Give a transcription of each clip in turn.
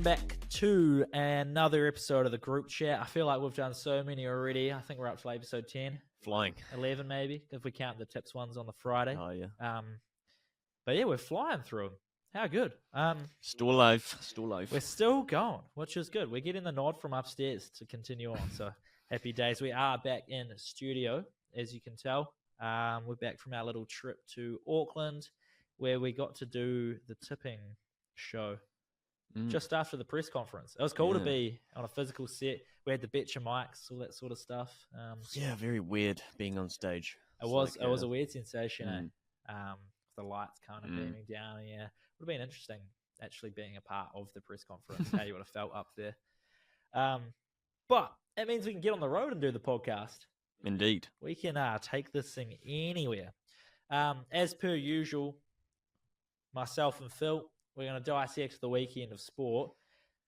back to another episode of the group chat. I feel like we've done so many already. I think we're up to episode 10. Flying. 11 maybe, if we count the tips ones on the Friday. Oh, yeah. But yeah, we're flying through them. How good. Still alive. We're still going, which is good. We're getting the nod from upstairs to continue on. So happy days. We are back in studio, as you can tell. We're back from our little trip to Auckland, where we got to do the tipping show just after the press conference. It was cool to be on a physical set. We had the betcha mics, all that sort of stuff. Yeah, very weird being on stage. It was a weird sensation, the lights kind of beaming down. Yeah, would have been interesting actually being a part of the press conference, how you would have felt up there. But it means we can get on the road and do the podcast. Indeed. We can take this thing anywhere. As per usual, myself and Phil, we're going to dissect the weekend of sport.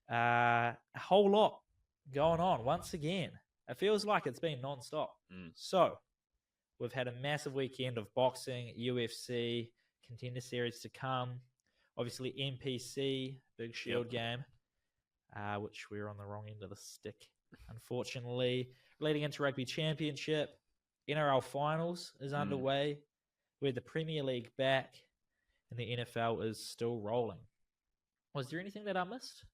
A whole lot going on once again. It feels like it's been non-stop. So we've had a massive weekend of boxing, UFC, contender series to come. Obviously, NPC, big Shield game, which we're on the wrong end of the stick, unfortunately. Leading into Rugby Championship, NRL Finals is underway. We had the Premier League back, and the NFL is still rolling. Was there anything that I missed?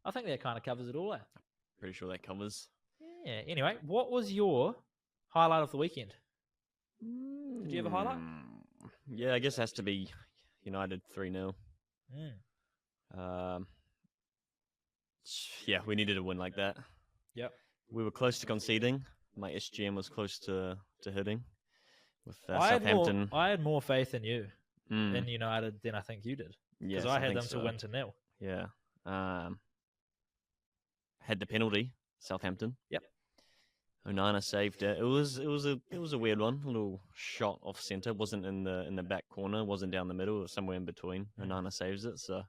I think that kind of covers it all. Pretty sure that covers. Yeah. Anyway, what was your highlight of the weekend? Did you have a highlight? Yeah, I guess it has to be United 3-0. Yeah, we needed a win like that. Yep. We were close to conceding. My SGM was close to hitting with Southampton. I had more faith in you in United than I think you did. Because I had them to win to 0. Yeah. Had the penalty, Southampton. Yep. Onana saved it. It was a weird one. A little shot off centre. Wasn't in the back corner. Wasn't down the middle. It was somewhere in between. Onana saves it. So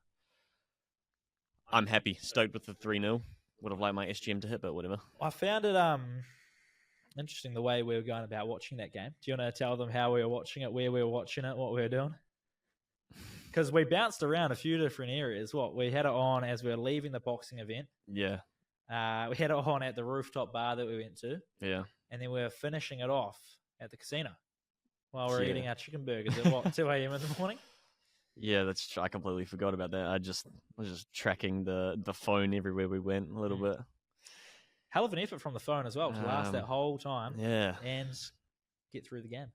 I'm happy. Stoked with the 3-0. Would have liked my SGM to hit, but whatever. I found it interesting the way we were going about watching that game. Do you want to tell them how we were watching it, where we were watching it, what we were doing? Because we bounced around a few different areas. We had it on as we were leaving the boxing event. Yeah. We had it on at the rooftop bar that we went to. Yeah. And then we were finishing it off at the casino while we were eating our chicken burgers at 2 a.m. in the morning? Yeah, I completely forgot about that. I was just tracking the phone everywhere we went a little bit. Hell of an effort from the phone as well to last that whole time. Yeah. And get through the game.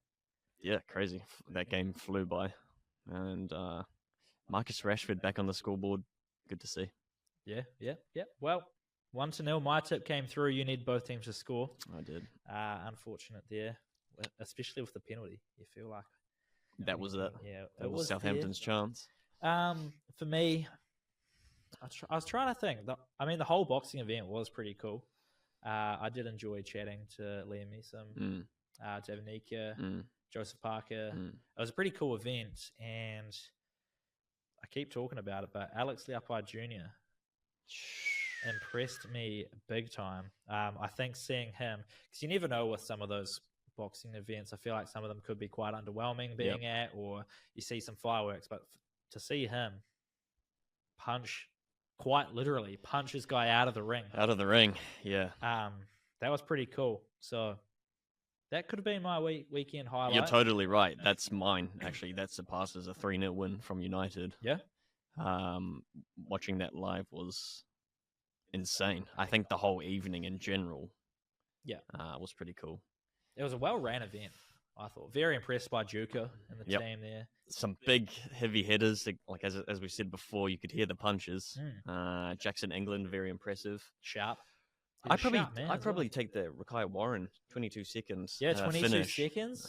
Yeah, crazy. That game flew by. And Marcus Rashford back on the scoreboard. Good to see. Yeah. Well, 1-0. My tip came through. You need both teams to score. I did. Unfortunate there, especially with the penalty. You feel like that was it. Yeah, that was Southampton's chance. For me, I was trying to think. The whole boxing event was pretty cool. I did enjoy chatting to Liam Neeson, Devanika, Joseph Parker. It was a pretty cool event, and I keep talking about it, but Alex Leapai Jr. impressed me big time. I think seeing him, because you never know with some of those boxing events, I feel like some of them could be quite underwhelming being at, or you see some fireworks, but to see him quite literally punch this guy out of the ring. Yeah. That was pretty cool. So that could have been my weekend highlight. You're totally right. That's mine, actually. That surpasses a 3-0 win from United. Yeah. Watching that live was insane. I think the whole evening in general was pretty cool. It was a well-ran event, I thought. Very impressed by Juka and the team there. Some big, heavy hitters. Like as we said before, you could hear the punches. Jackson England, very impressive. Sharp. I'd probably take the Rakai Warren 22 seconds. Yeah, 22 finish. seconds.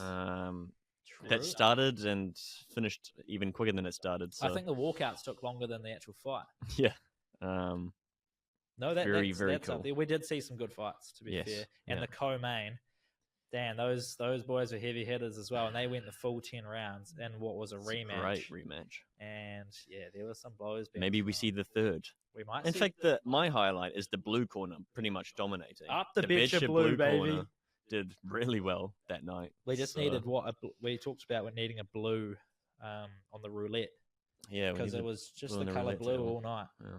That started and finished even quicker than it started. So. I think the walkouts took longer than the actual fight. Yeah. No, that's cool. Up there. We did see some good fights, to be fair. And the co-main, Dan, those boys were heavy hitters as well, and they went the full 10 rounds in what was a rematch. Great rematch. And there were some blows. Maybe we see the third. We might. In fact, my highlight is the blue corner pretty much dominating. Up the Betcha blue, baby. Corner did really well that night. We just needed we talked about needing a blue on the roulette. Yeah, because it was just the color blue all night. Yeah.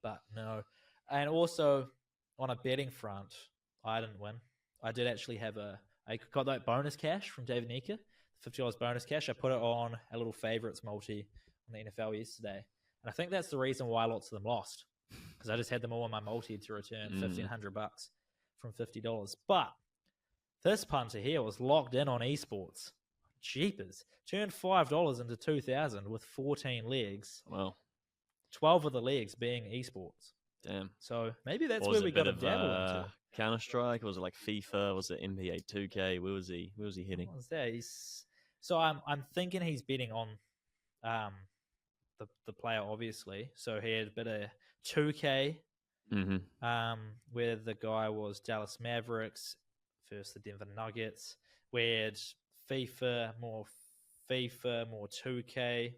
But no. And also, on a betting front, I didn't win. I did actually have I got that bonus cash from David Nika, $50 bonus cash. I put it on a little favorites multi on the NFL yesterday. And I think that's the reason why lots of them lost. Because I just had them all on my multi to return $1,500 from $50. But this punter here was locked in on esports. Jeepers. Turned $5 into 2,000 with 14 legs. Wow. 12 of the legs being esports. Damn. So maybe that's where we got to dabble into. Counter-Strike? Was it like FIFA? Was it NBA 2K? Where was he hitting? What was that? So I'm thinking he's betting on the player, obviously. So he had a bit of 2K, where the guy was Dallas Mavericks versus the Denver Nuggets. We had FIFA, more 2K.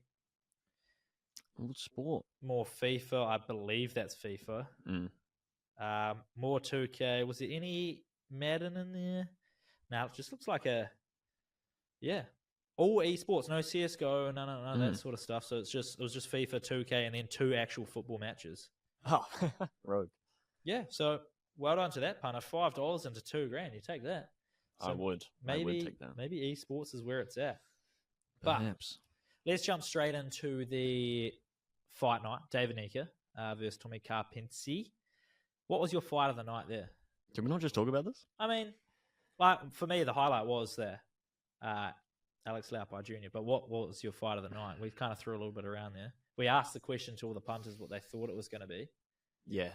What sport? More FIFA. I believe that's FIFA. More 2K. Was there any Madden in there? No, it just looks like all esports, no CS:GO, none of that sort of stuff. So it was just FIFA, 2K, and then 2 actual football matches. Oh, rogue. Yeah, so well done to that punter. $5 into $2,000. You take that. So I would take that. Maybe esports is where it's at. Perhaps. But let's jump straight into the fight night. David Nika versus Tommy Karpensi. What was your fight of the night there? Did we not just talk about this? I mean, like for me, the highlight was Alex Laupai Jr. But what was your fight of the night? We kind of threw a little bit around there. We asked the question to all the punters what they thought it was going to be. Yeah.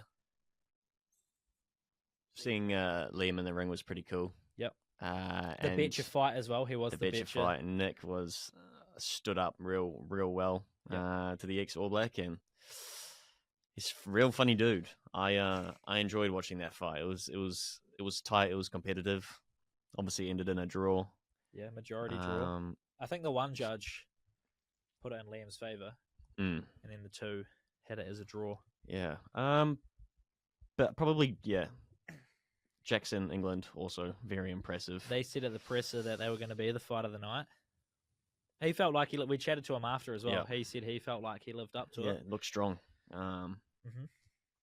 Seeing Liam in the ring was pretty cool. Yep. The Betcher fight as well. He was the Betcher fight. And Nick was stood up real well to the ex-All Black, and he's a real funny dude. I enjoyed watching that fight. It was tight. It was competitive. Obviously ended in a draw. Yeah, majority draw. I think the one judge put it in Liam's favor, and then the two had it as a draw. Yeah. But probably Jackson, England, also very impressive. They said at the presser that they were going to be the fight of the night. He felt like we chatted to him after as well. Yep. He said he felt like he lived up to it. Yeah, looked strong. And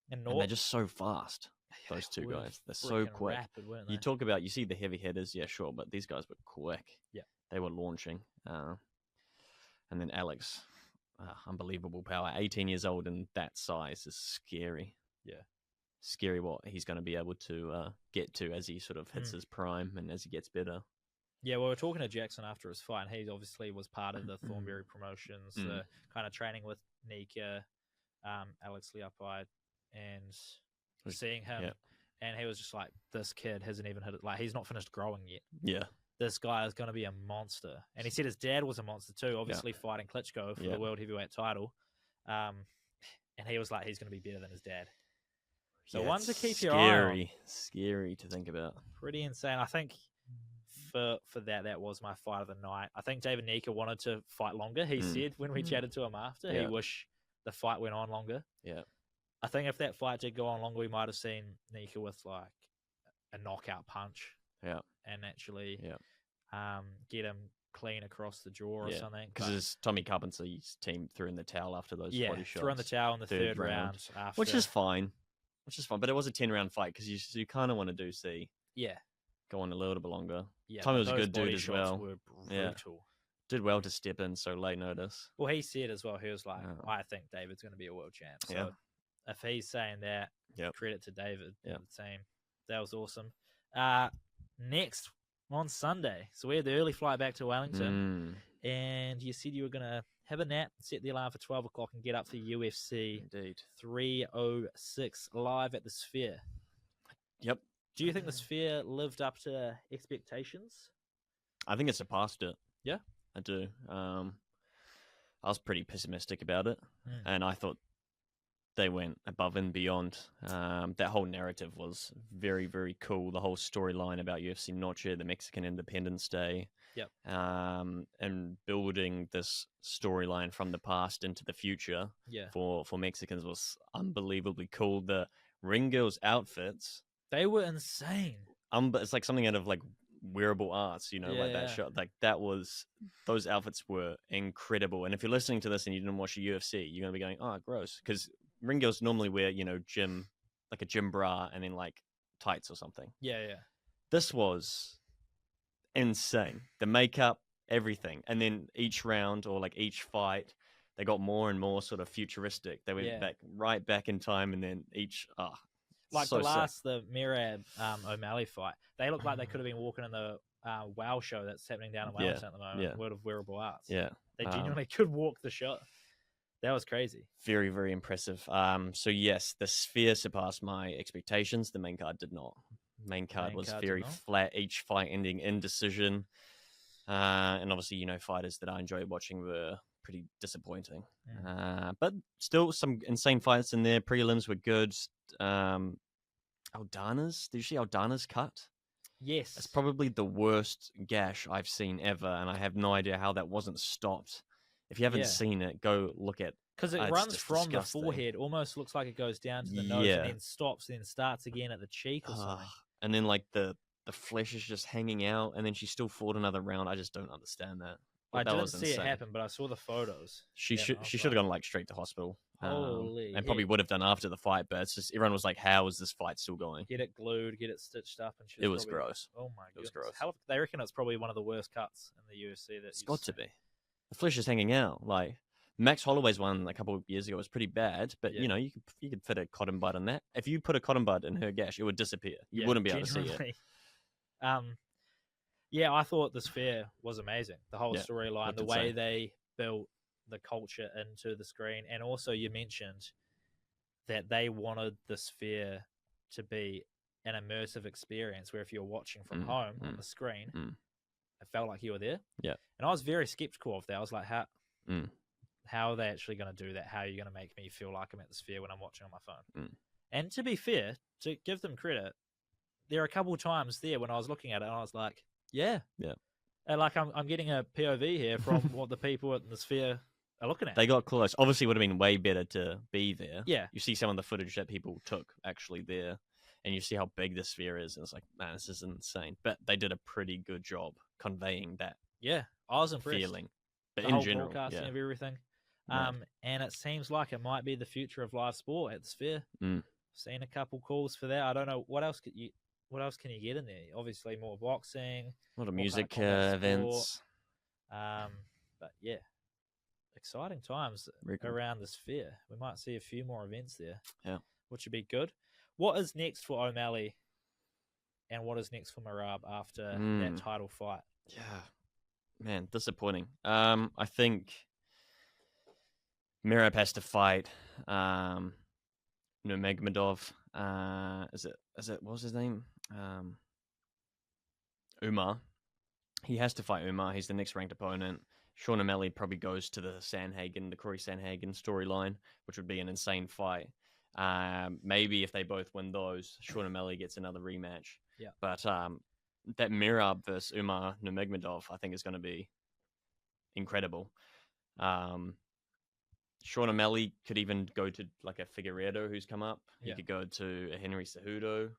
they're just so fast. Those two guys, they're so quick. Rapid, weren't they? You see the heavy hitters, yeah, sure, but these guys were quick. Yeah, they were launching. And then Alex, unbelievable power. 18 years old and that size is scary. Yeah, scary what he's going to be able to get to as he sort of hits his prime and as he gets better. Yeah, well, we were talking to Jackson after his fight, and he obviously was part of the Thornberry Promotions, kind of training with Nika, Alex Laupai, and seeing him, and he was just like, this kid hasn't even hit it. Like, he's not finished growing yet. Yeah. This guy is going to be a monster. And he said his dad was a monster too, obviously fighting Klitschko for the World Heavyweight title. And he was like, he's going to be better than his dad. So one to keep your eye on. Scary to think about. Pretty insane. I think for that was my fight of the night. I think David Nika wanted to fight longer. He said when we chatted to him after, he wished the fight went on longer. Yeah. I think if that fight did go on longer, we might have seen Nika with like a knockout punch. Yeah. And actually get him clean across the jaw or something. Because Tommy Karpensi's team threw in the towel after those body shots. Threw in the towel in the third round. After. Which is fine. But it was a 10-round fight because you kind of want to go on a little bit longer. Yeah, Tommy was a good dude as well. Were brutal. Did well to step in so late notice. Well, he said as well, he was like, I think David's going to be a world champ. So if he's saying that, credit to David and the team. That was awesome. Next on Sunday, so we had the early flight back to Wellington, and you said you were going to have a nap, set the alarm for 12 o'clock, and get up for UFC. Indeed. 306 live at the Sphere. Yep. Do you think the Sphere lived up to expectations? I think it surpassed it. Yeah? I do. I was pretty pessimistic about it, and I thought they went above and beyond. That whole narrative was very, very cool. The whole storyline about UFC Noche, the Mexican Independence Day, and building this storyline from the past into the future for Mexicans was unbelievably cool. The ring girls' outfits, they were insane. It's like something out of like wearable arts, that shot. Like those outfits were incredible. And if you're listening to this and you didn't watch the UFC, you're gonna be going, oh, gross, because ring girls normally wear, gym, like a gym bra and then like tights or something. Yeah. This was insane. The makeup, everything. And then each round or like each fight, they got more and more sort of futuristic. They went right back in time, and then like so the Mirab O'Malley fight, they look like they could have been walking in the WoW show that's happening down in Wellington at the moment, World of Wearable Arts. Yeah. They genuinely could walk the show. That was crazy. Very, very impressive. So yes, the Sphere surpassed my expectations. The main card did not. Main card was very flat. Each fight ending in decision. And obviously, fighters that I enjoyed watching were pretty disappointing. But still some insane fights in there. Prelims were good. Aldana's, did you see Aldana's cut? Yes. It's probably the worst gash I've seen ever, and I have no idea how that wasn't stopped. If you haven't seen it, go look at. Because it runs from the forehead, almost looks like it goes down to the nose and then stops, and then starts again at the cheek or something. And then like the flesh is just hanging out, and then she still fought another round. I just don't understand that. I didn't see it happen, but I saw the photos. She should have gone like straight to hospital. Holy, and probably would have done after the fight, but it's just everyone was like, "How is this fight still going?" Get it glued, get it stitched up, and it was gross. Oh my god, it was gross. They reckon it's probably one of the worst cuts in the UFC. It's got to be. The flesh is hanging out. Like Max Holloway's one a couple of years ago was pretty bad, but you could fit a cotton bud in that. If you put a cotton bud in her gash, it would disappear. You wouldn't be able to see it. Yeah, I thought the Sphere was amazing. The whole storyline, the way they built the culture into the screen. And also you mentioned that they wanted the Sphere to be an immersive experience where if you're watching from home on the screen, it felt like you were there. Yeah. And I was very skeptical of that. I was like, how are they actually going to do that? How are you going to make me feel like I'm at the Sphere when I'm watching on my phone? And to be fair, to give them credit, there are a couple of times there when I was looking at it and I was like, yeah. And like I'm getting a POV here from what the people at the Sphere are looking at. They got close. Obviously, it would have been way better to be there. Yeah. You see some of the footage that people took actually there, and you see how big the Sphere is, and it's like, man, this is insane. But they did a pretty good job conveying that. Yeah, I was impressed. Feeling. But the in whole general, broadcasting of everything. And it seems like it might be the future of live sport at the Sphere. Seen a couple calls for that. I don't know what else can you get in there? Obviously, more boxing, a lot of music events. But yeah, exciting times around the Sphere. We might see a few more events there. Yeah, which would be good. What is next for O'Malley, and what is next for Merab after that title fight? Yeah, man, disappointing. I think Merab has to fight Nurmagomedov. Is it what was his name? Umar. He has to fight Umar. He's the next ranked opponent. Sean O'Malley probably goes to the Corey Sandhagen storyline, which would be an insane fight. Maybe if they both win those, Sean O'Malley gets another rematch. Yeah. But that Merab versus Umar Nurmagomedov, I think, is going to be incredible. Sean O'Malley could even go to like a Figueiredo who's come up. He could go to a Henry Cejudo.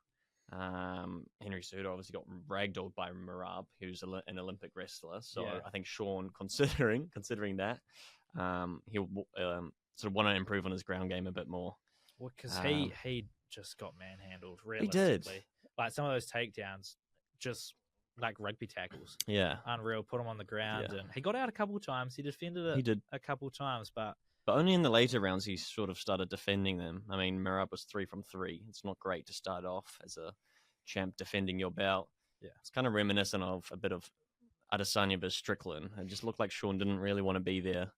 Henry Cejudo obviously got ragdolled by Merab, who's an Olympic wrestler. So I think Sean, considering that, he'll sort of want to improve on his ground game a bit more. Well, because he just got manhandled. Realistically. He did. Like some of those takedowns, just like rugby tackles. Yeah, unreal. Put him on the ground, and he got out a couple of times. He defended it. He did a couple of times, but only in the later rounds he sort of started defending them. I mean, Merab was 3 from 3. It's not great to start off as a champ defending your bout. Yeah, it's kind of reminiscent of a bit of Adesanya versus Strickland. It just looked like Sean didn't really want to be there.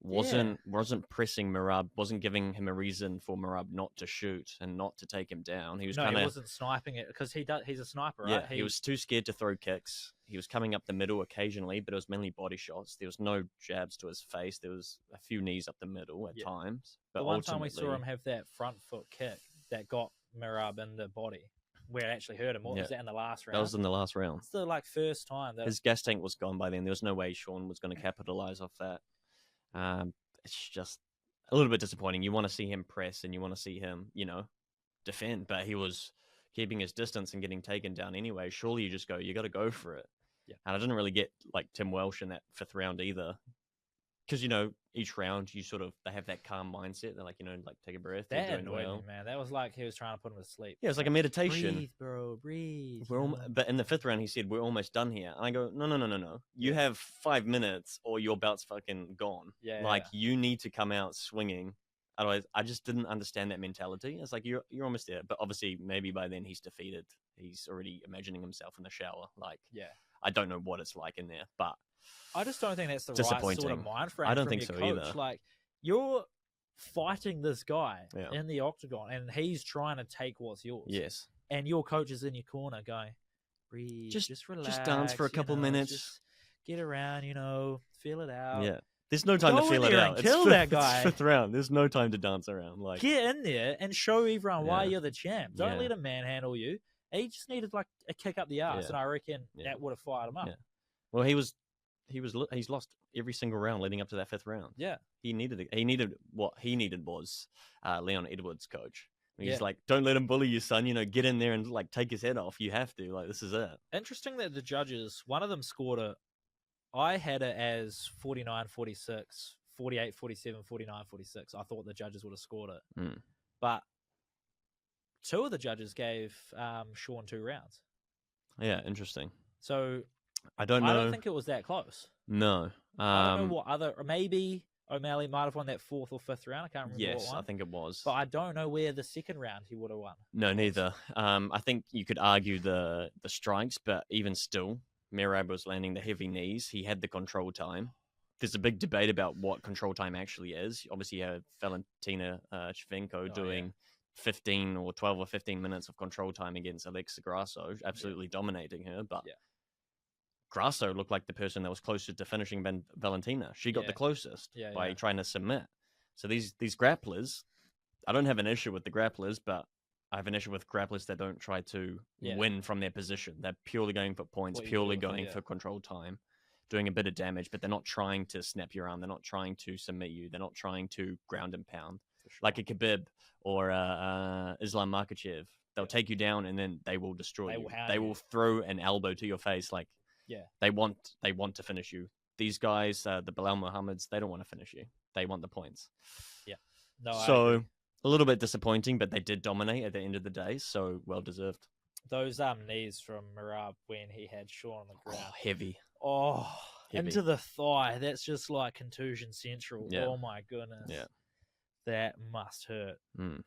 Wasn't pressing Merab, wasn't giving him a reason for Merab not to shoot and not to take him down. He was he wasn't sniping it because he's a sniper, right? Yeah, he was too scared to throw kicks. He was coming up the middle occasionally, but it was mainly body shots. There was no jabs to his face. There was a few knees up the middle at times. But the one time we saw him have that front foot kick that got Merab in the body, where it actually hurt him. What was that in the last round? That was in the last round. It's the first time that his gas tank was gone by then. There was no way Sean was going to capitalize off that. It's just a little bit disappointing. You want to see him press and you want to see him, defend, but he was keeping his distance and getting taken down anyway. Surely you just go, you got to go for it. Yeah. And I didn't really get like Tim Welsh in that 5th round either. because each round they have that calm mindset. They're like, like take a breath. That they're doing annoyed well. me, man. That was like he was trying to put him to sleep. Yeah, it's like a meditation. Breathe, bro, breathe. But in the 5th round, he said, "We're almost done here." And I go, "No. You have 5 minutes, or your bout's fucking gone. Yeah. You need to come out swinging. Otherwise, I just didn't understand that mentality. It's like you're almost there, but obviously, maybe by then he's defeated. He's already imagining himself in the shower. I don't know what it's like in there, but I just don't think that's the right sort of mind frame. I don't from think your so coach. either. Like, you're fighting this guy in the octagon, and he's trying to take what's yours. Yes. And your coach is in your corner going, breathe, just relax. Just dance for a couple minutes. Just get around, feel it out. Yeah. There's no time to feel it out. Kill that guy. It's 5th round. There's no time to dance around. Get in there and show everyone why you're the champ. Don't let him manhandle you. He just needed a kick up the ass, and I reckon that would have fired him up. Yeah. Well, he's lost every single round leading up to that 5th round. Yeah. What he needed was Leon Edwards' coach. He's like, don't let him bully you, son. Get in there and take his head off. You have to. This is it. Interesting that the judges, one of them scored it. I had it as 49-46, 48-47, 49-46. I thought the judges would have scored it. But 2 of the judges gave Sean 2 rounds. Yeah, interesting. So I don't know. I don't think it was that close. No. I don't know what other... Maybe O'Malley might have won that 4th or 5th round. I can't remember what Yes, one. I think it was. But I don't know where the 2nd round he would have won. No, neither. I think you could argue the strikes, but even still, Merab was landing the heavy knees. He had the control time. There's a big debate about what control time actually is. Obviously, you have Valentina Shevchenko doing 15 or 12 or 15 minutes of control time against Alexa Grasso, absolutely dominating her. But Grasso looked like the person that was closest to finishing Valentina. She got the closest by trying to submit. So these grapplers, I don't have an issue with the grapplers, but I have an issue with grapplers that don't try to win from their position. They're purely going for points, purely going for control time, doing a bit of damage, but they're not trying to snap your arm. They're not trying to submit you. They're not trying to ground and pound. Sure. Like a Khabib or Islam Makhachev. They'll take you down and then they will destroy you. They will throw an elbow to your face. They want to finish you. These guys, the Bilal Muhammads, they don't want to finish you. They want the points. Yeah. No. So a little bit disappointing, but they did dominate at the end of the day, so well deserved. Those knees from Merab when he had Sean on the ground. Heavy. Heavy. Into the thigh. That's just like contusion central. Yeah. Oh my goodness. Yeah. That must hurt.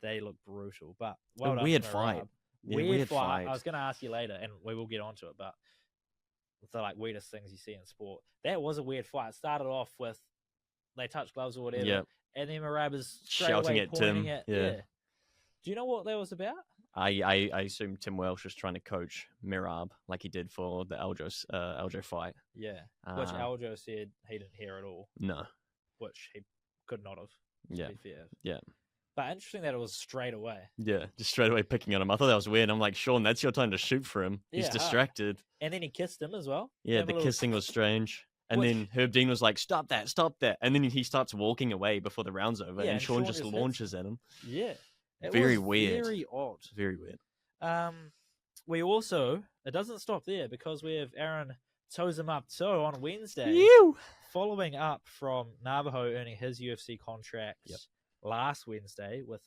They look brutal. But well done, weird fight. Weird fight. I was going to ask you later, and we will get onto it, but the weirdest things you see in sport. That was a weird fight. It started off with they touched gloves or whatever, and then Merab is shouting at Tim. Do you know what that was about? I assume Tim Welsh was trying to coach Merab like he did for the Aljo fight. Yeah, which Aljo said he didn't hear at all. No, which he could not have. Yeah, to be fair. Yeah. But interesting that it was straight away. Yeah, just straight away picking on him. I thought that was weird. I'm like, Sean, that's your time to shoot for him. He's distracted. And then he kissed him as well. Yeah, the kissing was strange. And then Herb Dean was like, stop that. And then he starts walking away before the round's over. And Sean just launches at him. Yeah. Very weird. Very odd. Very weird. We also, it doesn't stop there because we have Aaron Toes Him Up Toe on Wednesday. Following up from Navajo earning his UFC contract last Wednesday with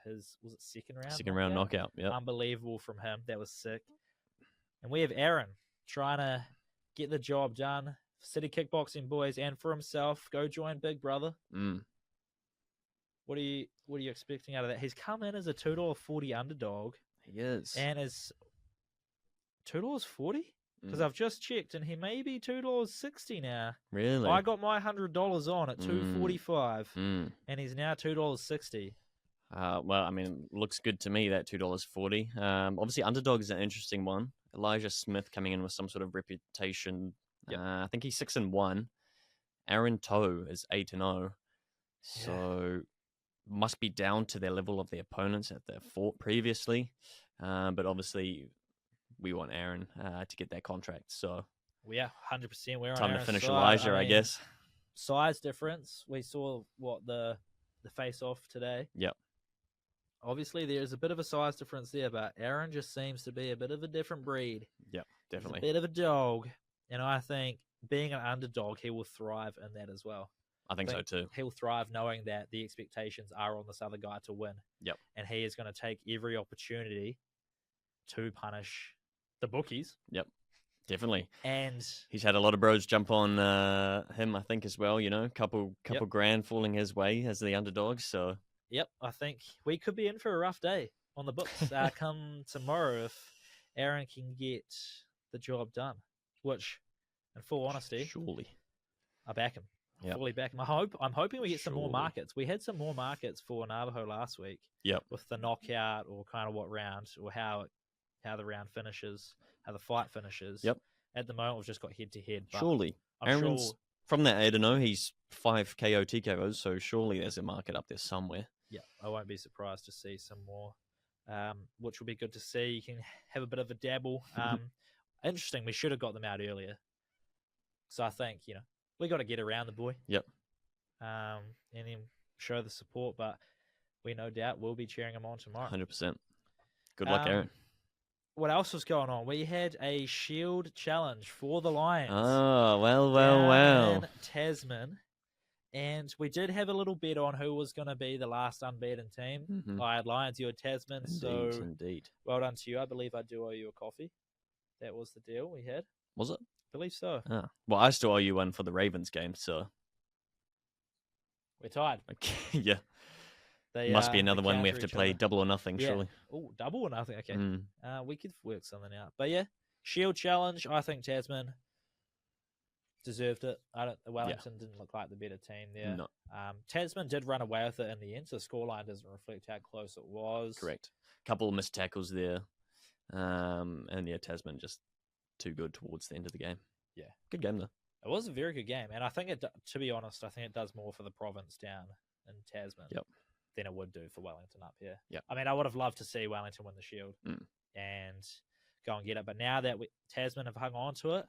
his, was it second round knockout? Yeah. Unbelievable from him. That was sick. And we have Aaron trying to get the job done. City Kickboxing boys and for himself. Go join Big Brother. What are you expecting out of that? He's come in as a $2.40 underdog. He is. And is $2.40? Because I've just checked and he may be $2.60 now. Really? I got my $100 on at $2.45 and he's now $2.60. Well, I mean, looks good to me, that $2.40. Obviously, underdog is an interesting one. Elijah Smith coming in with some sort of reputation. I think he's 6-1. Aaron Toe is 8-0. So must be down to their level of the opponents that they've fought previously. But obviously, we want Aaron to get that contract. So 100%. We're time on to finish side. Elijah, I guess. Size difference. We saw the face-off today. Yep. Obviously, there's a bit of a size difference there, but Aaron just seems to be a bit of a different breed. Yep, definitely. He's a bit of a dog, and I think being an underdog, he will thrive in that as well. I think so too. He'll thrive knowing that the expectations are on this other guy to win. Yep. And he is going to take every opportunity to punish the bookies. Yep. Definitely. And he's had a lot of bros jump on him, I think, as well. Couple Yep. grand falling his way as the underdog. So yep, I think we could be in for a rough day on the books come tomorrow if Aaron can get the job done. Which, in full honesty, surely I back him. Yep. Fully back him. I'm hoping we get some more markets. We had some more markets for Navajo last week. Yep. With the knockout or kind of what round or how the round finishes, how the fight finishes. Yep. At the moment, we've just got head to head. Surely. Aaron's from that 8-0, he's 5 KO TKOs, so surely there's a market up there somewhere. Yeah, I won't be surprised to see some more, which will be good to see. You can have a bit of a dabble. Interesting, we should have got them out earlier. So I think, we got to get around the boy. Yep. And then show the support, but we no doubt will be cheering him on tomorrow. 100%. Good luck, Aaron. What else was going on? We had a Shield challenge for the Lions. Oh, well. In Tasman. And we did have a little bet on who was going to be the last unbeaten team. Mm-hmm. I had Lions, you had Tasman. Indeed. Well done to you. I believe I do owe you a coffee. That was the deal we had. Was it? I believe so. Ah. Well, I still owe you one for the Ravens game, so. We're tied. Okay. Yeah. Must be another one we have to play double or nothing, surely. Oh, double or nothing. Okay. We could work something out. But yeah, Shield challenge. I think Tasman deserved it. Wellington didn't look like the better team there. No. Tasman did run away with it in the end, so the scoreline doesn't reflect how close it was. Correct. Couple of missed tackles there. And yeah, Tasman just too good towards the end of the game. Yeah. Good game, though. It was a very good game. And I think, to be honest, I think it does more for the province down in Tasman than it would do for Wellington up here. Yep. I mean, I would have loved to see Wellington win the Shield and go and get it. But now that Tasman have hung on to it,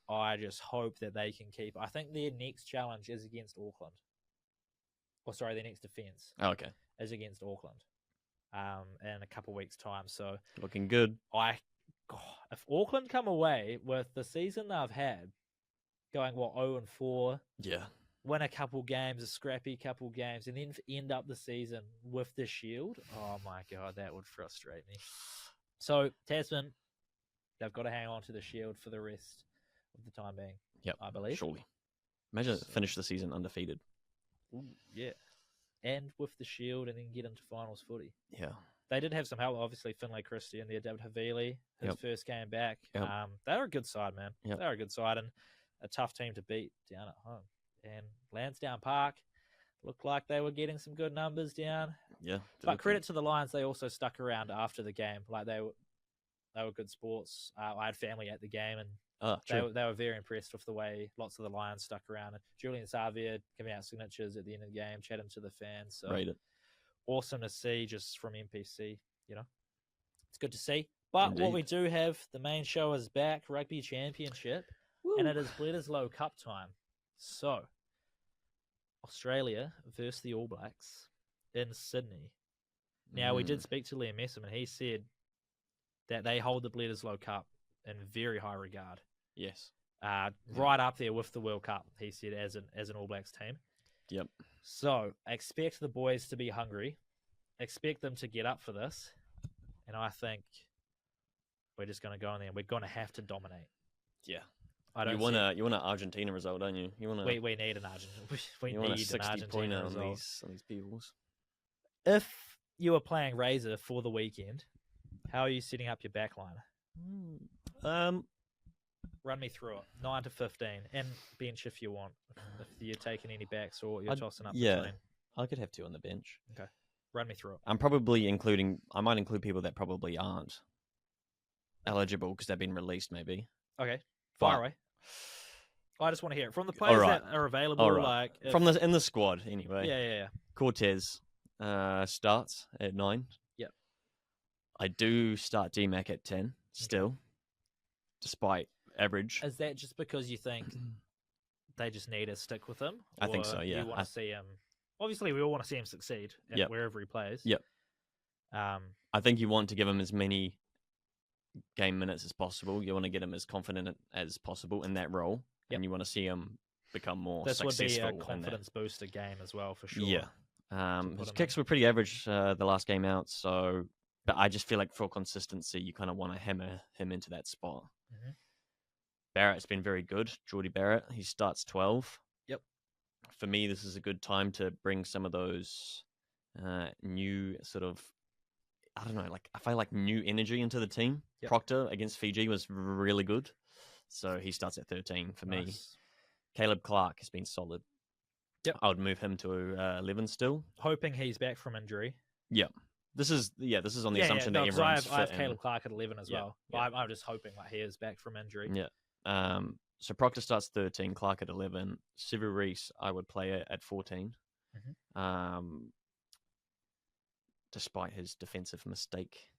I just hope that they can keep. I think their next challenge is against Auckland. Their next defence is against Auckland in a couple of weeks' time. So looking good. If Auckland come away with the season they've had, going 0-4, win a couple games, a scrappy couple games, and then end up the season with the Shield, oh my God, that would frustrate me. So Tasman, they've got to hang on to the Shield for the rest of the time being. Yep, I believe. Surely. Imagine finish the season undefeated. Ooh, yeah. And with the Shield and then get into finals footy. Yeah. They did have some help, obviously, Finlay Christie and the David Havili, his first game back. Yep. They're a good side, man. Yep. They're a good side and a tough team to beat down at home. And Lansdowne Park looked like they were getting some good numbers down. Yeah. But credit to the Lions, they also stuck around after the game. Like they were good sports. I had family at the game and they were very impressed with the way lots of the Lions stuck around. And Julian Xavier giving out signatures at the end of the game, chatting to the fans. So awesome to see just from NPC, It's good to see. But what we do have, the main show is back, Rugby Championship, and it is Bledisloe Cup time. So, Australia versus the All Blacks in Sydney. Now, we did speak to Liam Messam, and he said that they hold the Bledisloe Cup in very high regard. Yes. Right up there with the World Cup, he said, as an All Blacks team. Yep. So, expect the boys to be hungry. Expect them to get up for this. And I think we're just going to go in there and we're going to have to dominate. Yeah. You want an Argentina result, don't you? We need an Argentina. We need an Argentina result. On these peoples. If you were playing Razor for the weekend, how are you setting up your back line? Run me through it. 9 to 15, and bench if you want. If you're taking any backs or you're tossing up. Yeah, I could have 2 on the bench. Okay, run me through it. I might include people that probably aren't eligible because they've been released, maybe. Okay. Far away. I just want to hear it from the players that are available. Right. Like from in the squad, anyway. Yeah. Cortez starts at 9. Yep. I do start DMAC at 10 still, despite average. Is that just because you think they just need to stick with him? I think so. Yeah. You want to see him. Obviously, we all want to see him succeed wherever he plays. Yep. I think you want to give him as many game minutes as possible. You want to get him as confident as possible in that role, and you want to see him become more This would be successful. a in that. confidence booster game as well, for sure. Yeah. put His him kicks in. were pretty average the last game out, so but I just feel like for consistency, you kind of want to hammer him into that spot. Mhm. Barrett's been very good. Geordie Barrett, he starts 12. Yep. For me, this is a good time to bring some of those new sort of, I don't know, like I feel like new energy into the team. Yep. Proctor against Fiji was really good, so he starts at 13 for me. Nice. Caleb Clark has been solid. Yep. I would move him to 11 still. Hoping he's back from injury. Yep. This is on the assumption that 'cause everyone's I have fit. Caleb Clark at 11 as Yeah, well. yeah. I'm just hoping like he is back from injury. Yeah. So Proctor starts 13, Clark at 11. Sevu Reece, I would play at 14. Mhm. Despite his defensive mistake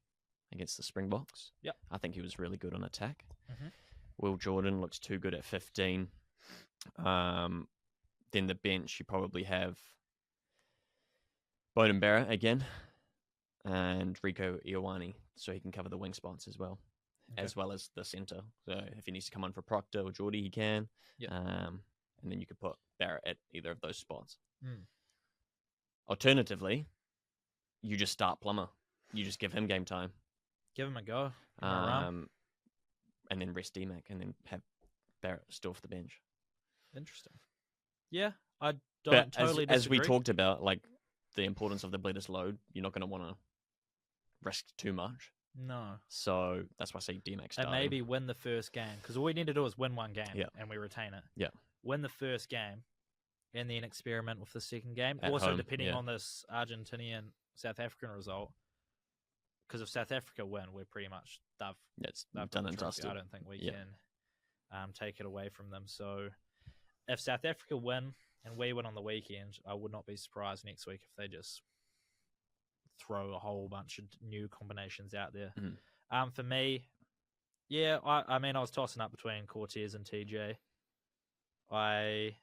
against the Springboks. Yep. I think he was really good on attack. Mhm. Will Jordan looks too good at 15. Then the bench, you probably have Bowden Barrett again and Rico Ioane, so he can cover the wing spots as well. Okay. As well as the centre. So if he needs to come on for Proctor or Geordie, he can. Yep. And then you could put Barrett at either of those spots. Mm. Alternatively, you just start Plummer. You just give him game time. Give him a go. Give him a run. And then rest DMAC and then have Barrett still for the bench. Interesting. Yeah, I But don't totally as we disagree. talked about, like the importance of the bleeders load, you're not going to want to risk too much. No. So that's why I say DMAC starting. And maybe win the first game, because all we need to do is win one game, Yeah. and we retain it. Yeah. Win the first game, and then experiment with the second game. At also, home, depending yeah. on this Argentinian South African result, because if South Africa win, we're pretty much they've It's got done the and trophy. dusted. I don't think we Yeah. can take it away from them. So if South Africa win and we win on the weekend, I would not be surprised next week if they just throw a whole bunch of new combinations out there. Mhm. For me, yeah, I mean, I was tossing up between Cortez and TJ. I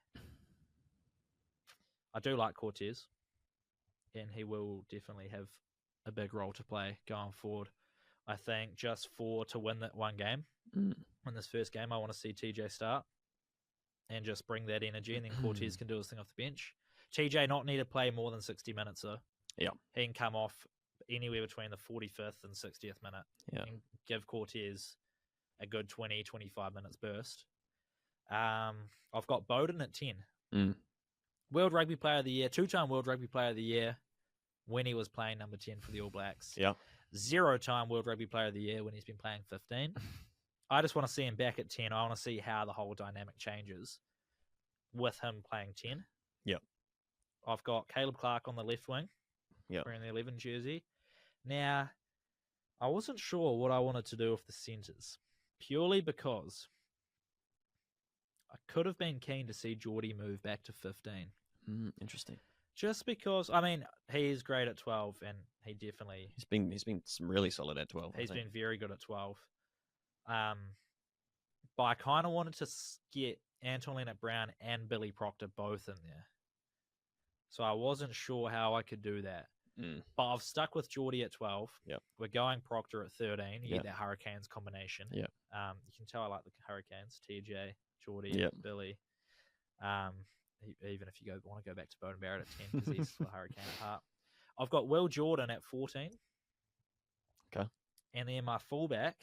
do like Cortez, and he will definitely have a big role to play going forward. I think just to win that one game, in this first game, I want to see TJ start and just bring that energy, and then Cortez can do his thing off the bench. TJ not need to play more than 60 minutes, though. Yeah. He can come off anywhere between the 45th and 60th minute. Yeah. And give Cortez a good 20, 25 minutes burst. I've got Bowden at 10. World Rugby Player of the Year, 2-time World Rugby Player of the Year when he was playing number 10 for the All Blacks. Yeah. 0-time World Rugby Player of the Year when he's been playing 15. I just want to see him back at 10. I want to see how the whole dynamic changes with him playing 10. Yep. I've got Caleb Clark on the left wing, wearing the 11 jersey. Now, I wasn't sure what I wanted to do with the centres, purely because I could have been keen to see Geordie move back to 15. Interesting. Just because, I mean, he is great at 12, and he definitely... He's been really solid at 12. He's been very good at 12. But I kind of wanted to get Anton Leonard-Brown and Billy Proctor both in there. So I wasn't sure how I could do that. But I've stuck with Geordie at 12. Yep. We're going Proctor at 13. You get that Hurricanes combination. Yep. You can tell I like the Hurricanes. TJ, Geordie, Yep. Billy. Even if you want to go back to Bowden Barrett at 10 because he's still a Hurricane at heart. I've got Will Jordan at 14. Okay. And then my fullback,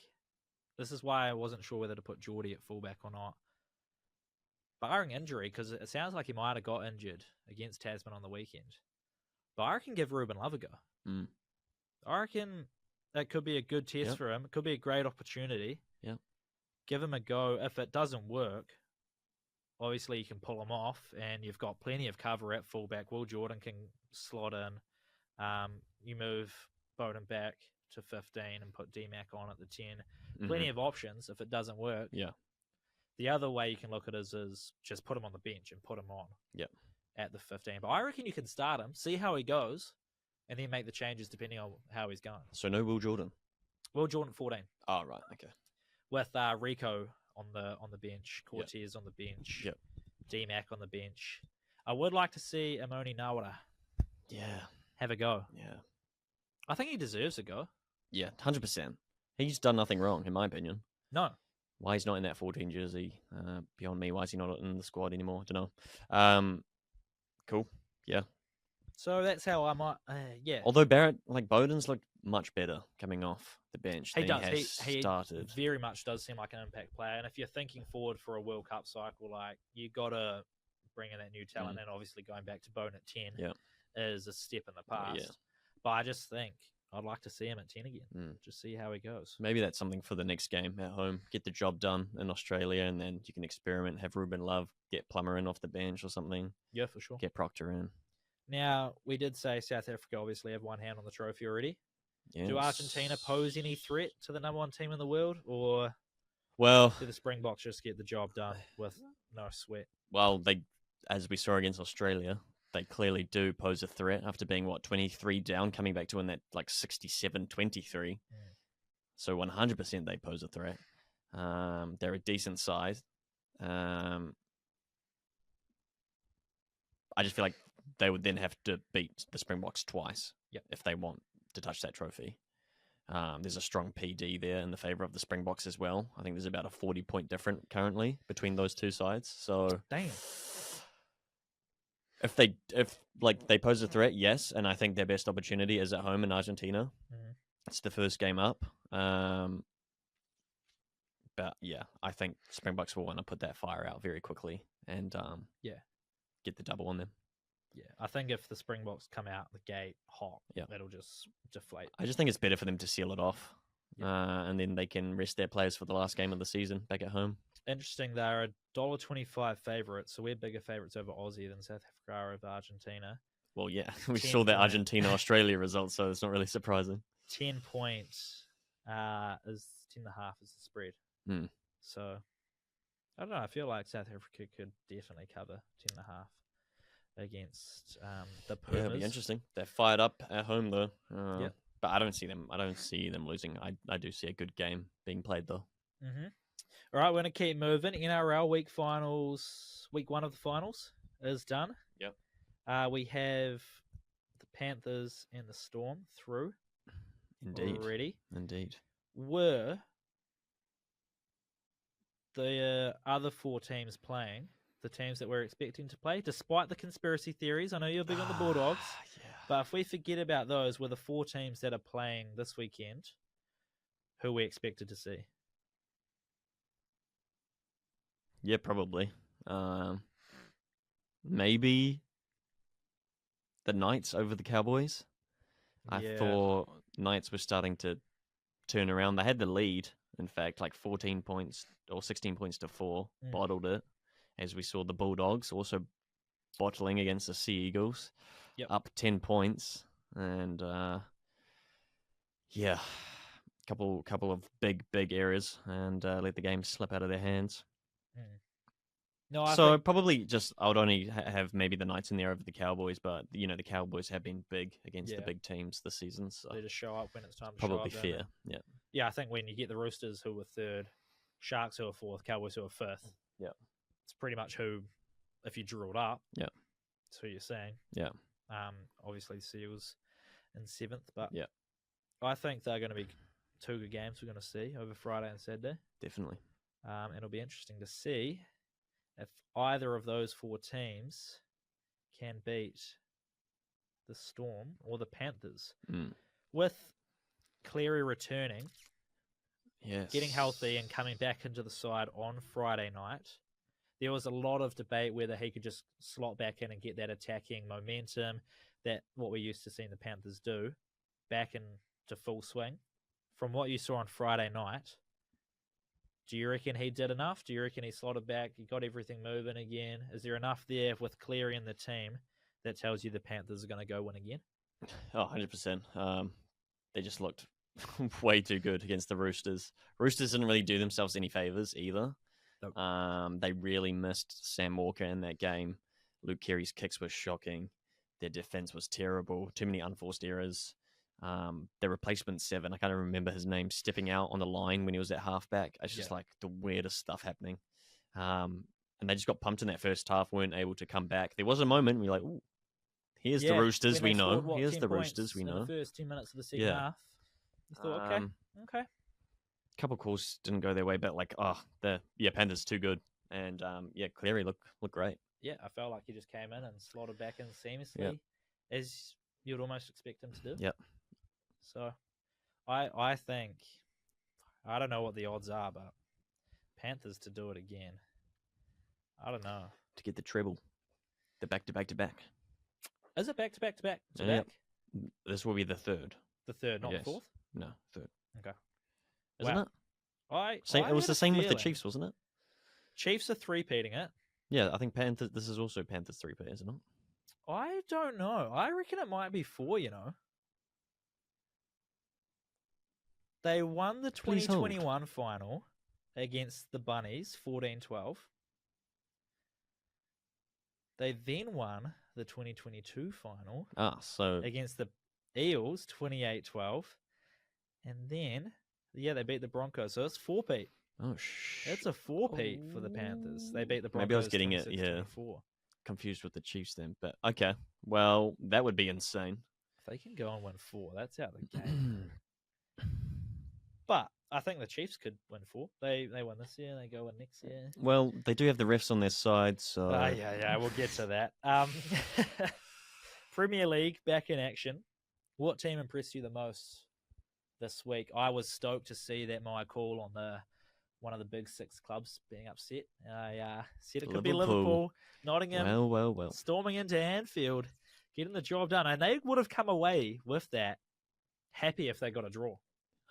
this is why I wasn't sure whether to put Geordie at fullback or not. Barring injury, because it sounds like he might have got injured against Tasman on the weekend. But I reckon give Ruben Love a go. I reckon that could be a good test for him. It could be a great opportunity. Yeah. Give him a go. If it doesn't work, obviously you can pull him off, and you've got plenty of cover at fullback. Will Jordan can slot in. You move Bowden back to 15 and put DMAC on at the 10. Plenty of options if it doesn't work. Yeah. The other way you can look at it is just put him on the bench and put him on. Yep. At the 15. But I reckon you can start him, see how he goes, and then make the changes depending on how he's going. So no Will Jordan? Will Jordan 14. Oh, right. Okay. With Rico on the bench, Cortez on the bench, DMAC on the bench. I would like to see Amoni Nawara have a go. Yeah. I think he deserves a go. Yeah, 100%. He's done nothing wrong, in my opinion. No. Why he's not in that 14 jersey? Beyond me, why is he not in the squad anymore? I don't know. Cool. Yeah. So that's how I might. Yeah. Although Barrett, Bowden's looked much better coming off the bench He than does. he has He started. very much does seem like an impact player. And if you're thinking forward for a World Cup cycle, you got to bring in that new talent. And obviously going back to Bone at 10 is a step in the past. Yeah. But I just think I'd like to see him at 10 again. Just see how he goes. Maybe that's something for the next game at home. Get the job done in Australia, and then you can experiment. Have Ruben Love get Plummer in off the bench or something. Yeah, for sure. Get Proctor in. Now, we did say South Africa obviously have one hand on the trophy already. Yes. Do Argentina pose any threat to the number one team in the world, or do the Springboks just get the job done with no sweat? Well, as we saw against Australia, they clearly do pose a threat after being 23 down, coming back to win that 67-23. So 100% they pose a threat. They're a decent size. I just feel like they would then have to beat the Springboks twice if they want to touch that trophy. There's a strong PD there in the favour of the Springboks as well. I think there's about a 40-point difference currently between those two sides. So damn. If they pose a threat, yes, and I think their best opportunity is at home in Argentina. It's the first game up. But yeah, I think Springboks will want to put that fire out very quickly and get the double on them. Yeah, I think if the Springboks come out the gate hot, that'll just deflate. I just think it's better for them to seal it off, and then they can rest their players for the last game of the season back at home. Interesting, they're $1.25 favourites, so we're bigger favourites over Aussie than South Africa are over Argentina. Well, yeah, we saw that Argentina-Australia result, so it's not really surprising. 10 points is 10.5 is the spread. So, I don't know, I feel like South Africa could definitely cover 10.5 against the Pumas. Yeah, it'll be interesting. They're fired up at home, though. But I don't see them losing. I do see a good game being played, though. All right, we're going to keep moving. NRL week one of the finals is done. Yep. We have the Panthers and the Storm through. Indeed. Already. Indeed. Were the other four teams playing the teams that we're expecting to play, despite the conspiracy theories? I know you're big on the Bulldogs, but if we forget about those, were the four teams that are playing this weekend who we expected to see? Yeah, probably. Maybe the Knights over the Cowboys. I thought Knights were starting to turn around. They had the lead, in fact, 14 points or 16 points to 4, bottled it. As we saw the Bulldogs also bottling against the Sea Eagles, up 10 points. And, couple of big errors and let the game slip out of their hands. No, probably I would only have maybe the Knights in there over the Cowboys, but the Cowboys have been big against the big teams this season, so they just show up when it's time to probably show up. Fair, yeah. I think when you get the Roosters who were third, Sharks who are fourth, Cowboys who are fifth, it's pretty much who, if you drew it up, that's who you're saying. Obviously Seals in seventh, but I think they're going to be two good games we're going to see over Friday and Saturday. Definitely. It'll be interesting to see if either of those four teams can beat the Storm or the Panthers. With Cleary returning, getting healthy and coming back into the side on Friday night, there was a lot of debate whether he could just slot back in and get that attacking momentum, that what we used to see the Panthers do, back into full swing. From what you saw on Friday night, do you reckon he did enough? Do you reckon he slotted back? He got everything moving again? Is there enough there with Cleary in the team that tells you the Panthers are going to go win again? Oh, 100%. They just looked way too good against the Roosters. Roosters didn't really do themselves any favours either. Nope. They really missed Sam Walker in that game. Luke Keary's kicks were shocking. Their defence was terrible. Too many unforced errors. Their replacement 7, I can't remember his name, stepping out on the line when he was at halfback. It's just the weirdest stuff happening. And they just got pumped in that first half, weren't able to come back. There was a moment where you're like, ooh, here's the Roosters we know. Here's the Roosters we know. The first 10 minutes of the second half. I thought, okay. couple calls didn't go their way, but like, the Panthers too good, and Cleary look great. Yeah, I felt like he just came in and slotted back in seamlessly, Yep. as you'd almost expect him to do. Yep. So, I think, I don't know what the odds are, but Panthers to do it again. I don't know. To get the treble, the back to back to back. Is it back to back to back to Yep. back? This will be the third. The third, not Yes. the fourth? No, third. Okay. Isn't Wow. it? I It was had the a same with the feeling. Chiefs, wasn't it? Chiefs are three-peating it. Yeah, I think Panthers. This is also Panthers 3-peat, isn't it? I don't know. I reckon it might be 4, They won the Please hold. 2021 final against the Bunnies, 14-12. They then won the 2022 final So against the Eels, 28-12. And then, they beat the Broncos. So it's 4-peat. It's a 4-peat for the Panthers. They beat the Broncos. Maybe I was getting it, 26-24. confused with the Chiefs then. But okay, well, that would be insane. If they can go and win 4, that's out of the game. But I think the Chiefs could win 4. They won this year. They go win next year. Well, they do have the refs on their side, so Yeah, we'll get to that. Premier League back in action. What team impressed you the most this week? I was stoked to see that my call on one of the big 6 clubs being upset. I said it could be Liverpool, Nottingham, well, storming into Anfield, getting the job done, and they would have come away with that happy if they got a draw.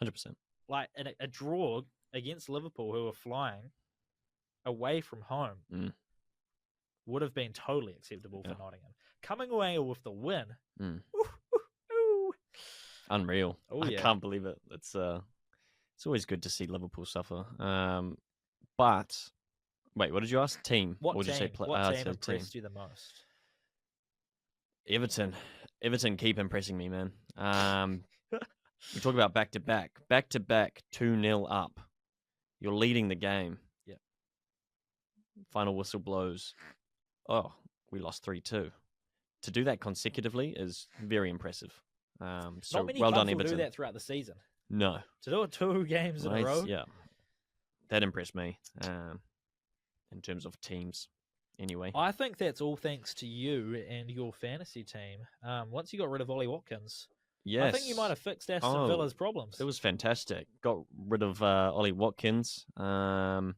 100%. Like a draw against Liverpool, who are flying away from home, would have been totally acceptable for Nottingham. Coming away with the win, unreal. Oh, yeah. I can't believe it. It's always good to see Liverpool suffer. But wait, what did you ask? Team? What or team? Did you say What team impressed you the most? Everton keep impressing me, man. We talk about back to back, 2-0 up. You're leading the game. Yeah. Final whistle blows. Oh, we lost 3-2. To do that consecutively is very impressive. So Not many well clubs done, will Everton. do that throughout the season. No. To do it 2 games in a row. Yeah. That impressed me. In terms of teams, anyway. I think that's all thanks to you and your fantasy team. Once you got rid of Ollie Watkins, Yes. I think you might have fixed Aston Villa's problems. It was fantastic. Got rid of Ollie Watkins because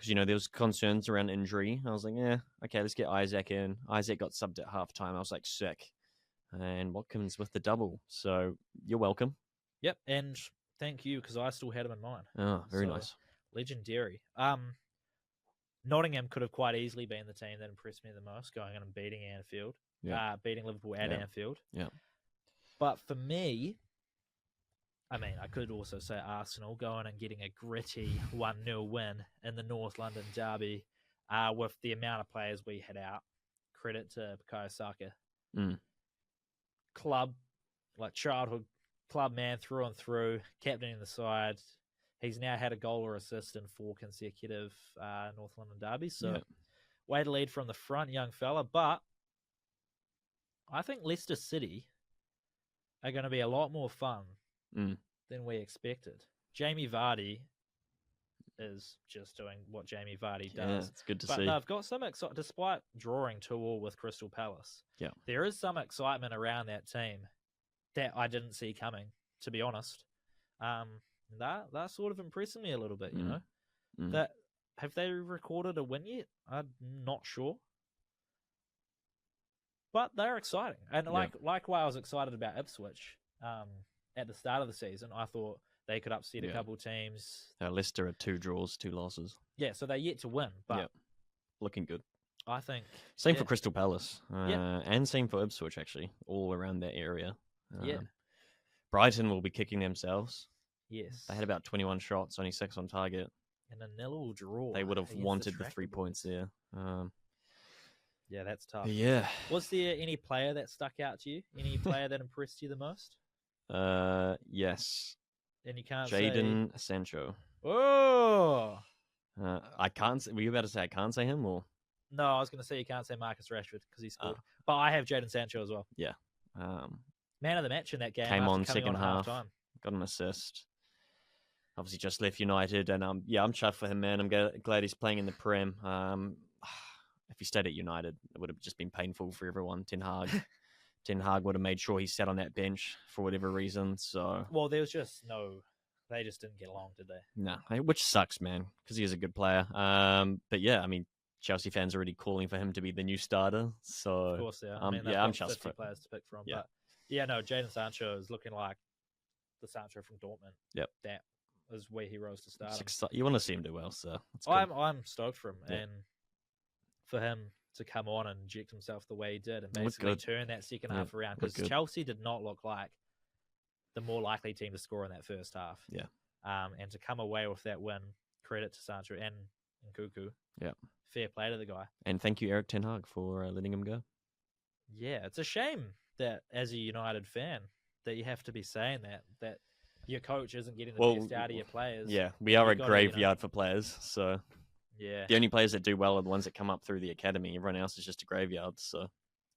there was concerns around injury. I was like, okay, let's get Isaac in. Isaac got subbed at halftime. I was like, sick. And Watkins with the double. So you're welcome. Yep, and thank you, because I still had him in mind. Oh, very nice. Legendary. Nottingham could have quite easily been the team that impressed me the most, going in and beating Anfield. Yeah. Beating Liverpool at Anfield. Yeah. But for me, I could also say Arsenal going and getting a gritty 1-0 win in the North London derby with the amount of players we had out. Credit to Bukayo Saka. Club, like childhood club man through and through, captaining the side. He's now had a goal or assist in 4 consecutive North London derbies. So way to lead from the front, young fella. But I think Leicester City are going to be a lot more fun than we expected. Jamie Vardy is just doing what Jamie Vardy does. Yeah, it's good to see. But they've got some excitement, despite drawing 2-2 with Crystal Palace. Yeah, there is some excitement around that team that I didn't see coming, to be honest. That's sort of impressing me a little bit, you know. That have they recorded a win yet? I'm not sure. But they're exciting. And like why I was excited about Ipswich at the start of the season, I thought they could upset a couple teams. Leicester are 2 draws, 2 losses. Yeah, so they're yet to win. But looking good. I think. Same for Crystal Palace. And same for Ipswich, actually, all around that area. Brighton will be kicking themselves. Yes. They had about 21 shots, only 6 on target. And a 0 draw. They would have wanted the 3 points there. Yeah, that's tough. Yeah. Was there any player that stuck out to you? Any player that impressed you the most? Yes. And you can't Jadon Sancho. Oh! I can't. Were you about to say I can't say him, or? No, I was going to say you can't say Marcus Rashford because he scored. But I have Jadon Sancho as well. Yeah. Man of the match in that game. Came on second half half. Got an assist. obviously just left United, and I'm chuffed for him, man. I'm glad he's playing in the Prem. If he stayed at United, it would have just been painful for everyone. Ten Hag would have made sure he sat on that bench for whatever reason. So, well, there was just they just didn't get along, did they? no, which sucks, man, because he is a good player. But yeah, I mean, Chelsea fans are already calling for him to be the new starter. So, Of course, yeah. I mean, they've I'm got chuffed 50 for players to pick from. Yeah. But yeah, no, Jadon Sancho is looking like the Sancho from Dortmund. Yep. That is where he rose to start. You want to see him do well, so I'm stoked for him, and for him to come on and inject himself the way he did and basically turn that second half around, because Chelsea did not look like the more likely team to score in that first half. Yeah. And to come away with that win, credit to Sancho and Nkunku. Yeah. Fair play to the guy. And thank you, Eric Ten Hag, for letting him go. Yeah, it's a shame that as a United fan that you have to be saying that your coach isn't getting the best out of your players. Yeah, we are a graveyard for players, so yeah, the only players that do well are the ones that come up through the academy. Everyone else is just a graveyard, so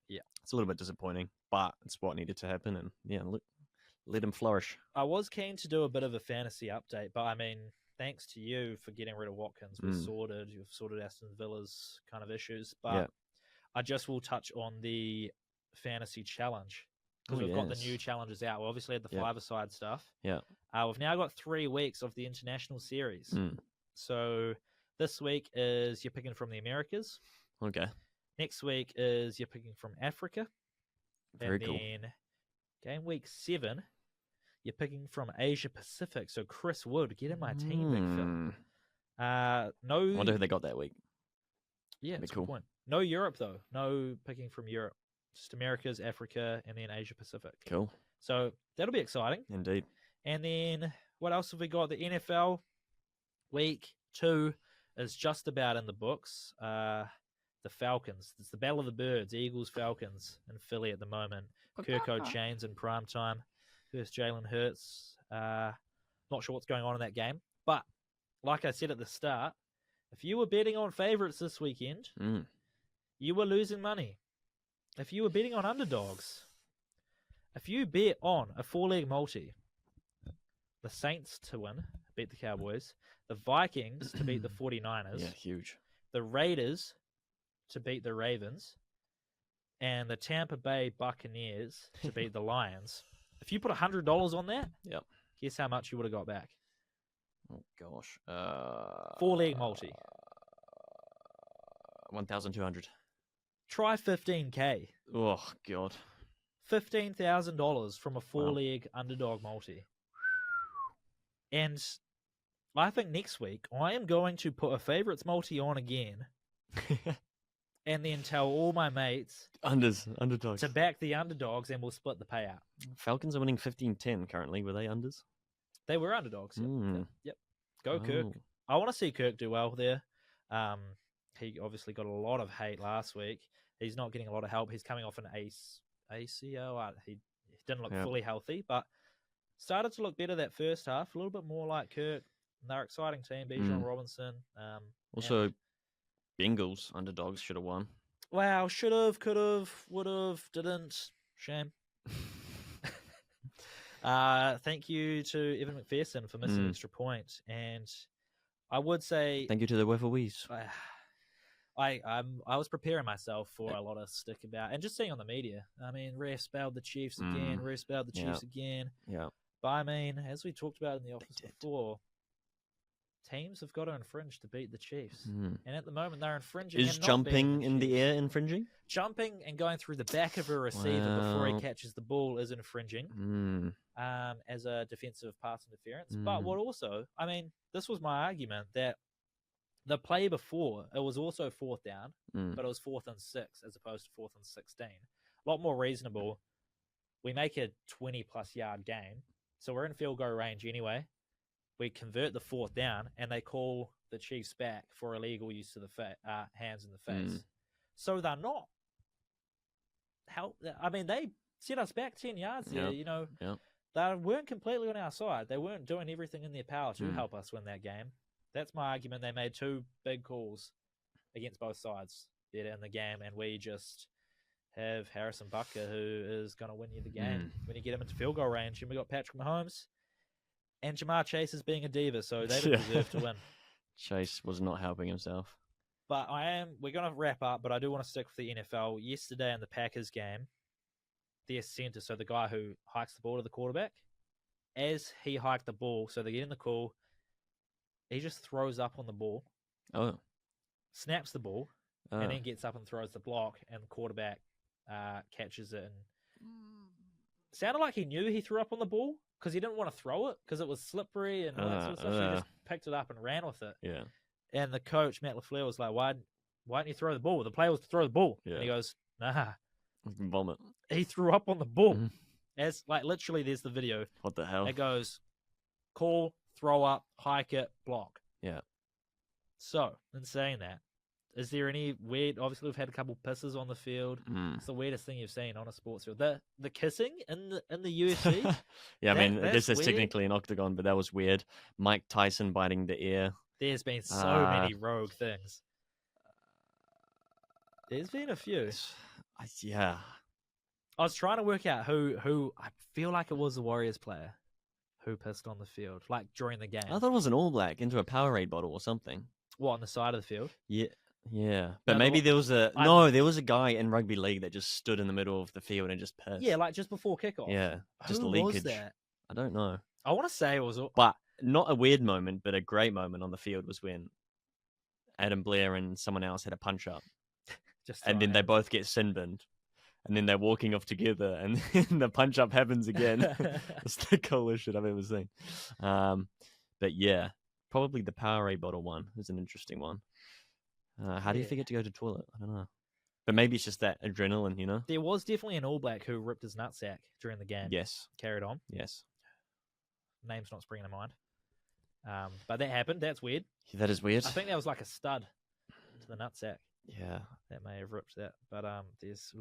yeah, it's a little bit disappointing, but it's what needed to happen, and yeah, let him flourish. I was keen to do a bit of a fantasy update, but I mean, thanks to you for getting rid of Watkins. You've sorted Aston Villa's kind of issues, but I just will touch on the fantasy challenge, because we've got the new challenges out. We obviously had the five-a-side stuff. Yeah. We've now got 3 weeks of the international series. So this week is you're picking from the Americas. Okay. Next week is you're picking from Africa. Very cool. And then game week 7, you're picking from Asia Pacific. So Chris Wood, get in my team, big Phil. No. I wonder who they got that week. Yeah, that's a good point. No Europe, though. No picking from Europe. Just Americas, Africa, and then Asia Pacific. Cool. So that'll be exciting. Indeed. And then what else have we got? The NFL week 2 is just about in the books. The Falcons. It's the Battle of the Birds. Eagles, Falcons in Philly at the moment. Kirko Chains in prime time. First Jalen Hurts. Not sure what's going on in that game. But like I said at the start, if you were betting on favorites this weekend, you were losing money. If you were betting on underdogs, if you bet on a 4-leg multi, the Saints to win, beat the Cowboys, the Vikings to beat the 49ers, huge. The Raiders to beat the Ravens, and the Tampa Bay Buccaneers to beat the Lions. If you put $100 on that, guess how much you would have got back? Oh, gosh. 4-leg multi. 1,200. Try 15K. Oh, God. $15,000 from a 4-leg underdog multi. And I think next week I am going to put a favorites multi on again and then tell all my mates underdogs to back the underdogs, and we'll split the payout. Falcons are winning 15-10 currently. Were they unders? They were underdogs. Yep. Go Kirk. I want to see Kirk do well there. He obviously got a lot of hate last week. He's not getting a lot of help. He's coming off an ACL. He didn't look fully healthy, but started to look better that first half. A little bit more like Kirk. They're an exciting team. Bijan Robinson. Also, Bengals underdogs should have won. Wow, should have, could have, would have, didn't. Shame. Thank you to Evan McPherson for missing an extra point. And I would say... Thank you to the Wallabies. I was preparing myself for a lot of stick about, and just seeing on the media. I mean, refs bailed the Chiefs again, refs bailed the Chiefs again. Yeah. But I mean, as we talked about in the office before, teams have got to infringe to beat the Chiefs. And at the moment, they're infringing. Is jumping in the air infringing? Jumping and going through the back of a receiver before he catches the ball is infringing as a defensive pass interference. But what also, I mean, this was my argument that the play before, it was also 4th down, but it was 4th and 6 as opposed to 4th and 16. A lot more reasonable. We make a 20-plus yard game, so we're in field goal range anyway. We convert the 4th down, and they call the Chiefs back for illegal use of the hands in the face. So they're not help. I mean, they set us back 10 yards there. You know, they weren't completely on our side. They weren't doing everything in their power to help us win that game. That's my argument. They made 2 big calls against both sides there in the game, and we just have Harrison Butker, who is going to win you the game when you get him into field goal range. And we got Patrick Mahomes. And Jamar Chase is being a diva, so they didn't deserve to win. Chase was not helping himself. But we're going to wrap up, but I do want to stick with the NFL. Yesterday in the Packers game, their center, so the guy who hikes the ball to the quarterback, as he hiked the ball, so they get in the call, he just throws up on the ball, snaps the ball, and then gets up and throws the block, and the quarterback catches it. And sounded like he knew he threw up on the ball because he didn't want to throw it because it was slippery and all that sort of stuff. So he just picked it up and ran with it. Yeah. And the coach, Matt LaFleur, was like, why didn't you throw the ball? The play was to throw the ball. Yeah. And he goes, nah. Vomit. He threw up on the ball. As literally, there's the video. What the hell? It goes, call, throw up, hike it, block. Yeah. So, in saying that, is there any weird? Obviously, we've had a couple pisses on the field. It's the weirdest thing you've seen on a sports field. The kissing in the UFC. Yeah, I mean, this is weird. technically an octagon, but that was weird. Mike Tyson biting the ear. There's been so many rogue things. There's been a few. Yeah. I was trying to work out who I feel like it was the Warriors player who pissed on the field, like during the game. I thought it was an All Black into a Powerade bottle or something. What, on the side of the field? Yeah. But No, maybe there was there was a guy in rugby league that just stood in the middle of the field and just pissed. Yeah, like just before kickoff. Yeah. Just who leakage. was that? I don't know. I want to say it was... But not a weird moment, but a great moment on the field was when Adam Blair and someone else had a punch up. And then they both get sin-binned. And then they're walking off together, and then the punch up happens again. It's the coolest shit I've ever seen. But yeah, probably the Powerade bottle one is an interesting one. How do you forget to go to the toilet? I don't know. But maybe it's just that adrenaline, you know? There was definitely an All Black who ripped his nutsack during the game. Yes. Carried on. Yes. Name's not springing to mind. But that happened. That's weird. Yeah, that is weird. I think that was like a stud to the nutsack. Yeah. That may have ripped that. But there's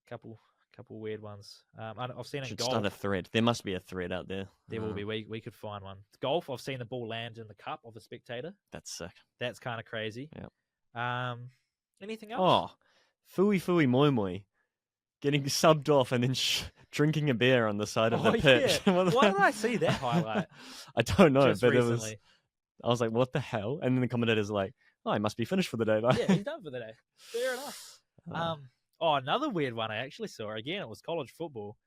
couple weird ones. I've seen it in golf. Start a thread. There must be a thread out there. There will be. We could find one. Golf, I've seen the ball land in the cup of a spectator. That's sick. That's kind of crazy. Yeah. Anything else? Oh, Fui Moi Moi. Getting subbed off and then drinking a beer on the side of the pitch. Yeah. Why did I see that highlight? I don't know, Just but recently. I was like, what the hell? And then the commentator's like, oh, he must be finished for the day. Yeah, he's done for the day. Fair enough. Another weird one I actually saw. Again, it was college football.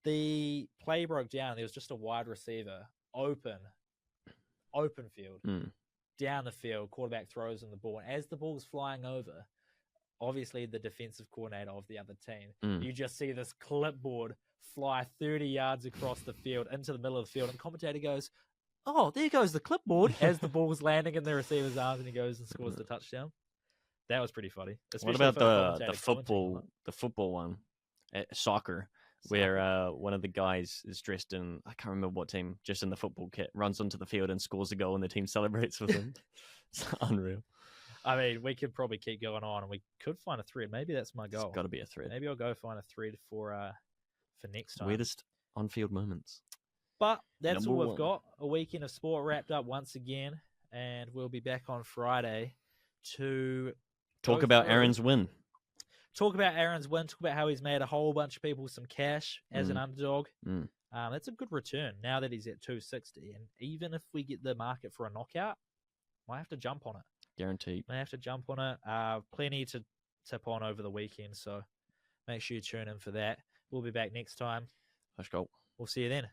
The play broke down. There was just a wide receiver, open field, down the field. Quarterback throws in the ball. And as the ball's flying over, obviously the defensive coordinator of the other team, you just see this clipboard fly 30 yards across the field into the middle of the field. And the commentator goes, oh, there goes the clipboard as the ball's landing in the receiver's arms, and he goes and scores the touchdown. That was pretty funny. What about the football one, soccer, where one of the guys is dressed in, I can't remember what team, just in the football kit, runs onto the field and scores a goal, and the team celebrates with him. It's unreal. I mean, we could probably keep going on, and we could find a thread. Maybe that's my goal. It's got to be a thread. Maybe I'll go find a thread for next time. Weirdest on-field moments. But that's all we've got. A weekend of sport wrapped up once again, and we'll be back on Friday to talk about Aaron's win. Talk about how he's made a whole bunch of people some cash as an underdog. That's a good return now that he's at 260. And even if we get the market for a knockout, might have to jump on it. Guaranteed. Might have to jump on it. Plenty to tip on over the weekend, so make sure you tune in for that. We'll be back next time. Let's go. We'll see you then.